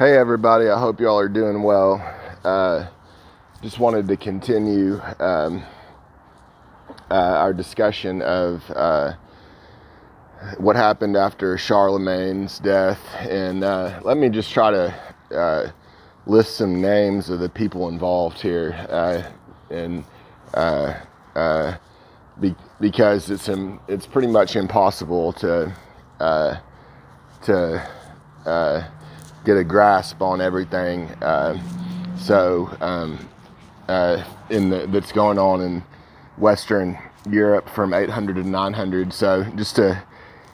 Hey everybody, I hope y'all are doing well. Just wanted to continue our discussion of what happened after Charlemagne's death, and let me just try to list some names of the people involved here, because it's pretty much impossible to get a grasp on everything. That's going on in Western Europe from 800 to 900. So just to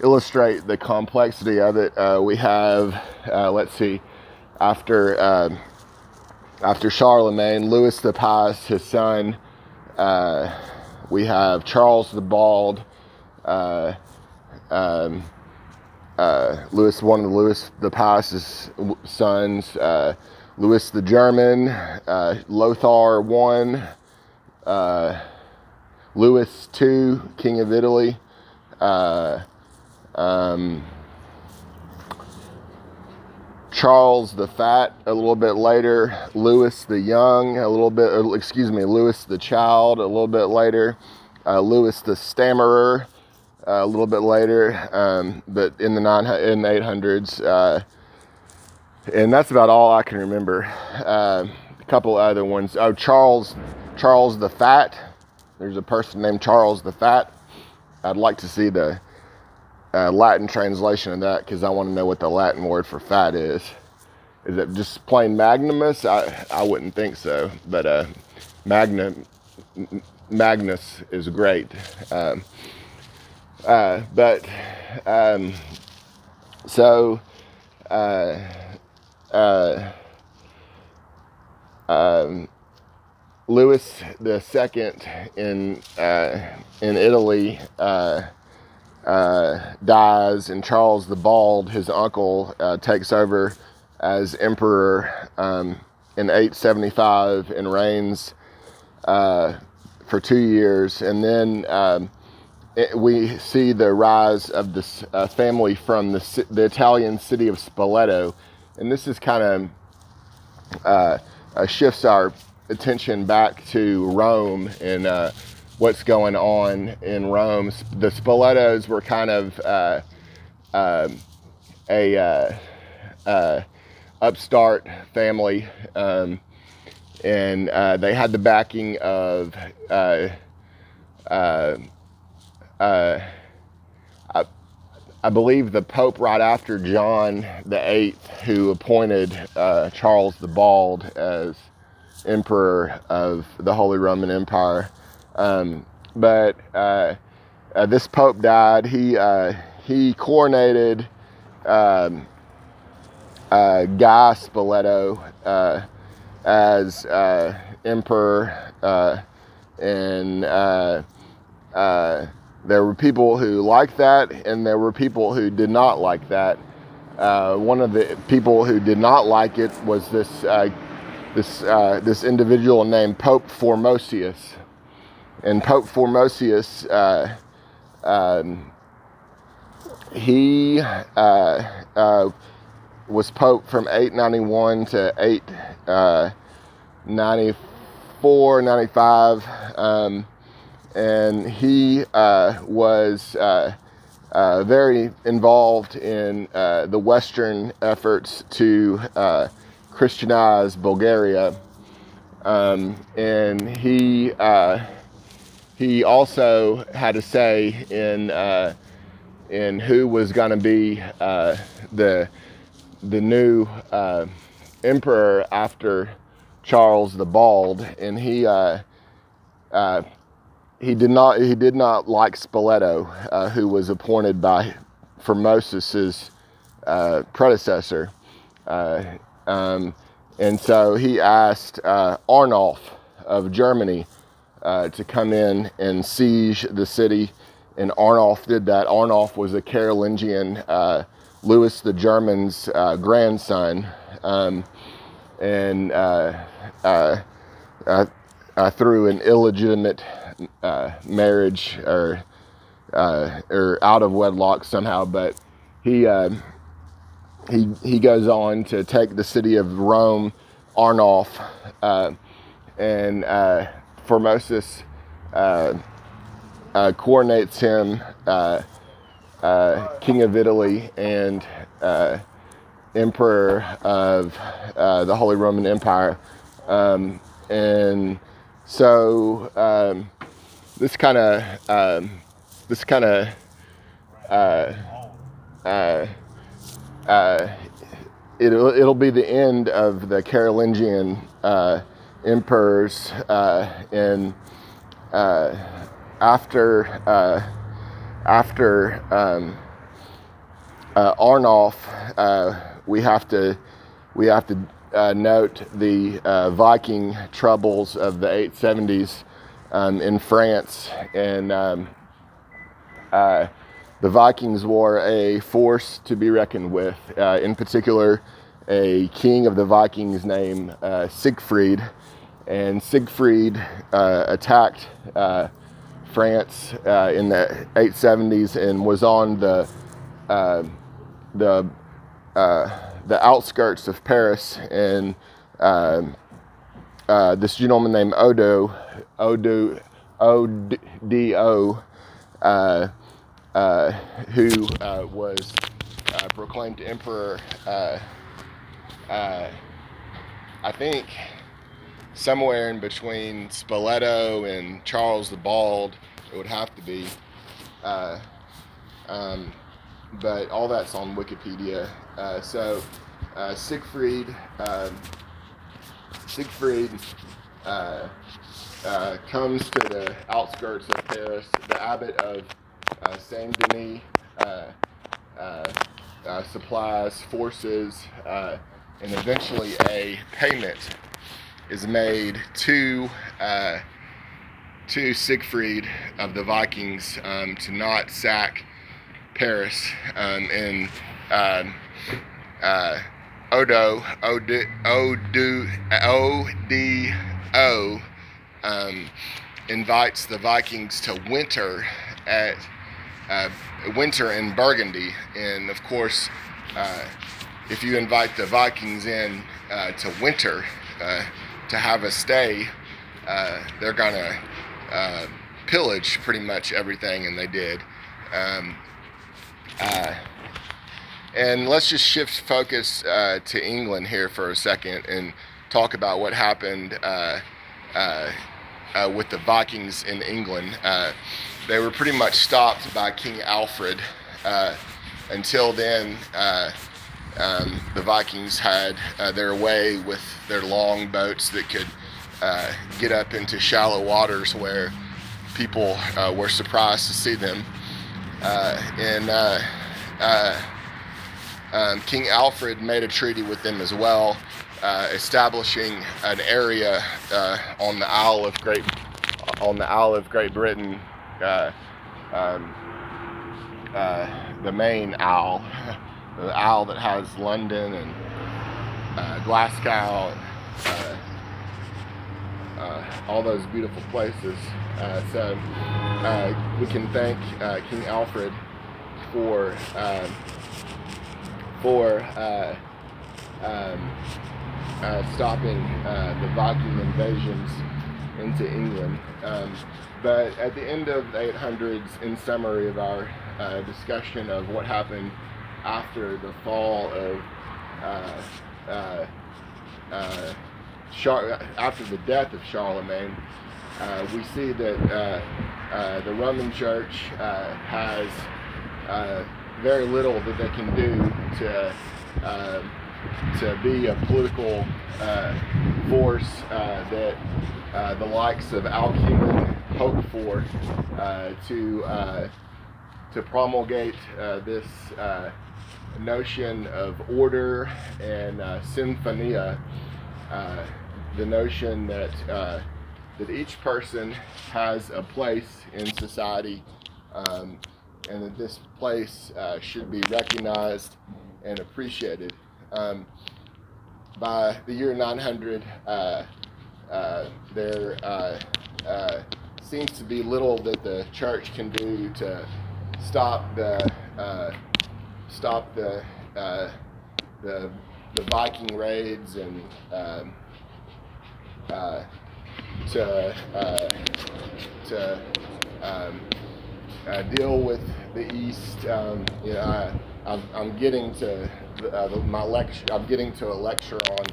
illustrate the complexity of it, we have, after Charlemagne, Louis the Pious, his son. We have Charles the Bald, one of Louis the Pious's sons, Louis the German, Lothar I, Louis II, King of Italy, Charles the Fat a little bit later, Louis the Young Louis the Child a little bit later, Louis the Stammerer a little bit later, but in the 800s, and that's about all I can remember. A couple other ones. Oh, Charles the Fat. There's a person named Charles the Fat. I'd like to see the Latin translation of that, because I want to know what the Latin word for fat is. Is it just plain magnimus? I wouldn't think so, but Magnus is great. Louis II in Italy dies, and Charles the Bald, his uncle, takes over as emperor in 875 and reigns for 2 years, and then we see the rise of this family from the Italian city of Spoleto, and this is kind of shifts our attention back to Rome and what's going on in Rome. The Spoletos were kind of a upstart family, and they had the backing of I believe the Pope right after John VIII, who appointed Charles the Bald as emperor of the Holy Roman Empire. But this Pope died. He coronated Guy Spoleto as emperor, and there were people who liked that, and there were people who did not like that. One of the people who did not like it was this individual named Pope Formosius. And Pope Formosius, he was Pope from 891 to 894, 95. And he was very involved in the Western efforts to Christianize Bulgaria, and he also had a say in who was going to be the new emperor after Charles the Bald, and he did not like Spoleto, who was appointed by Formosius's predecessor. And so he asked Arnulf of Germany to come in and siege the city, and Arnulf did that. Arnulf was a Carolingian, Louis the German's grandson, and through an illegitimate marriage or out of wedlock somehow, but he he goes on to take the city of Rome, Arnulf, and Formosus coronates him king of Italy and emperor of the Holy Roman Empire. And so this kind of it'll be the end of the Carolingian emperors, and after Arnulf, we have to note the Viking troubles of the 870s in France, and the Vikings were a force to be reckoned with. In particular, a king of the Vikings named Siegfried, and Siegfried attacked France in the 870s and was on the outskirts of Paris, and this gentleman named Odo, who was proclaimed emperor, I think somewhere in between Spoleto and Charles the Bald, it would have to be. But all that's on Wikipedia. So Siegfried comes to the outskirts of Paris. The abbot of Saint Denis supplies forces, and eventually a payment is made to Siegfried of the Vikings to not sack Paris, and Odo invites the Vikings to winter in Burgundy. And of course, if you invite the Vikings in to winter, to have a stay, they're gonna pillage pretty much everything, and they did. And let's just shift focus to England here for a second and talk about what happened with the Vikings in England. They were pretty much stopped by King Alfred. Until then, the Vikings had their way with their long boats that could get up into shallow waters where people were surprised to see them. King Alfred made a treaty with them as well, establishing an area on the Isle of Great Britain, the main Isle, the Isle that has London and Glasgow, and all those beautiful places. So we can thank King Alfred for stopping the Viking invasions into England. But at the end of the 800s, in summary of our discussion of what happened after the fall of after the death of Charlemagne, we see that the Roman Church has very little that they can do to be a political force that the likes of Alcuin hope for, to promulgate this notion of order and symphonia, the notion that each person has a place in society, and that this place should be recognized and appreciated. By the year 900, there seems to be little that the church can do to stop the the Viking raids and to deal with the East. I'm getting to my lecture. I'm getting to a lecture on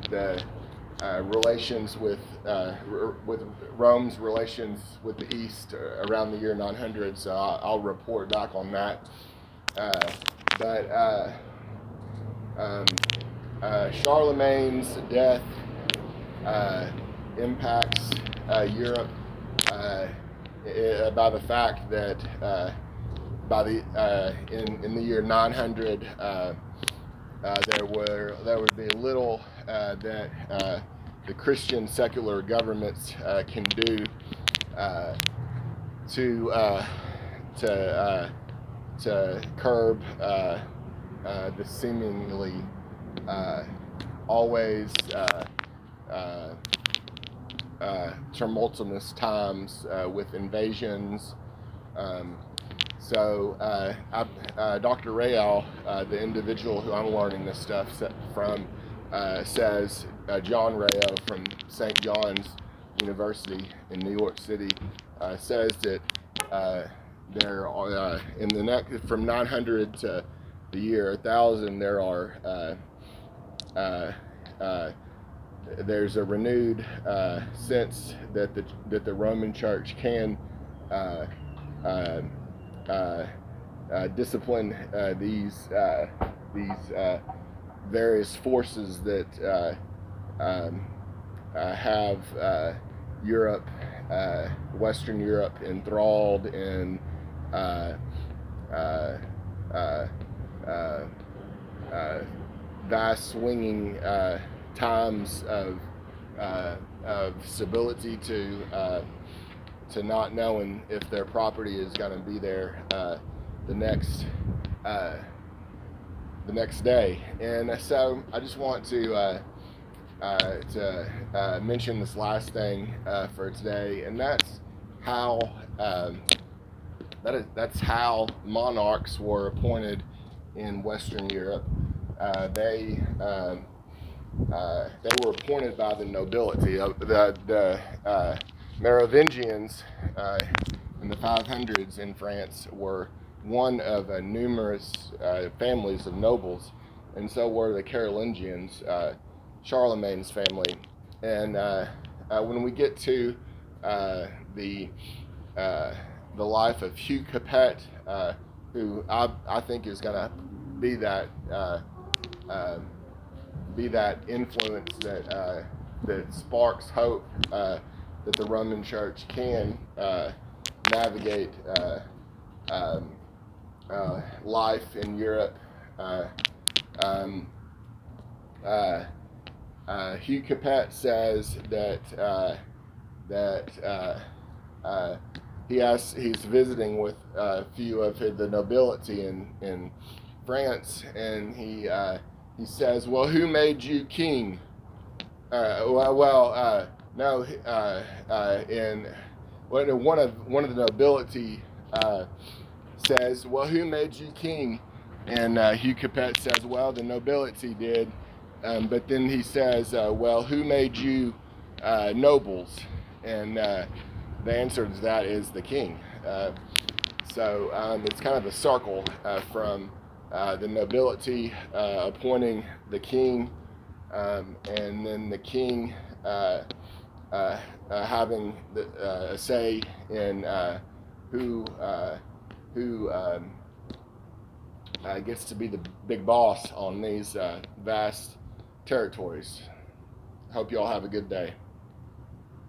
the relations with Rome's relations with the East around the year 900. So I'll report back on that. But Charlemagne's death impacts Europe by the fact that in the year 900 there would be little that the Christian secular governments can do to curb the seemingly always tumultuous times with invasions. Dr. Rayal, the individual who I'm learning this stuff from, says, John Rayal from St. John's University in New York City, says that there are in the next from 900 to the year 1000 there are there's a renewed sense that the Roman Church can discipline these various forces that have Europe, Western Europe, enthralled in vast swinging times of stability to not knowing if their property is going to be there the next day. And so I just want to mention this last thing for today, and that's how that's how monarchs were appointed in Western Europe. They were appointed by the nobility. The Merovingians in the 500s in France were one of numerous families of nobles, and so were the Carolingians, Charlemagne's family. And when we get to the life of Hugh Capet, who I think is going to be that influence that sparks hope that the Roman Church can navigate life in Europe. Hugh Capet says that he's visiting with a few of the nobility in France, and he says, "Well, who made you king?" No. And one of the nobility says, "Well, who made you king?" And Hugh Capet says, "Well, the nobility did." But then he says, "Well, who made you nobles?" And the answer to that is the king. So it's kind of a circle from the nobility appointing the king, and then the king having a say in who gets to be the big boss on these vast territories. Hope you all have a good day.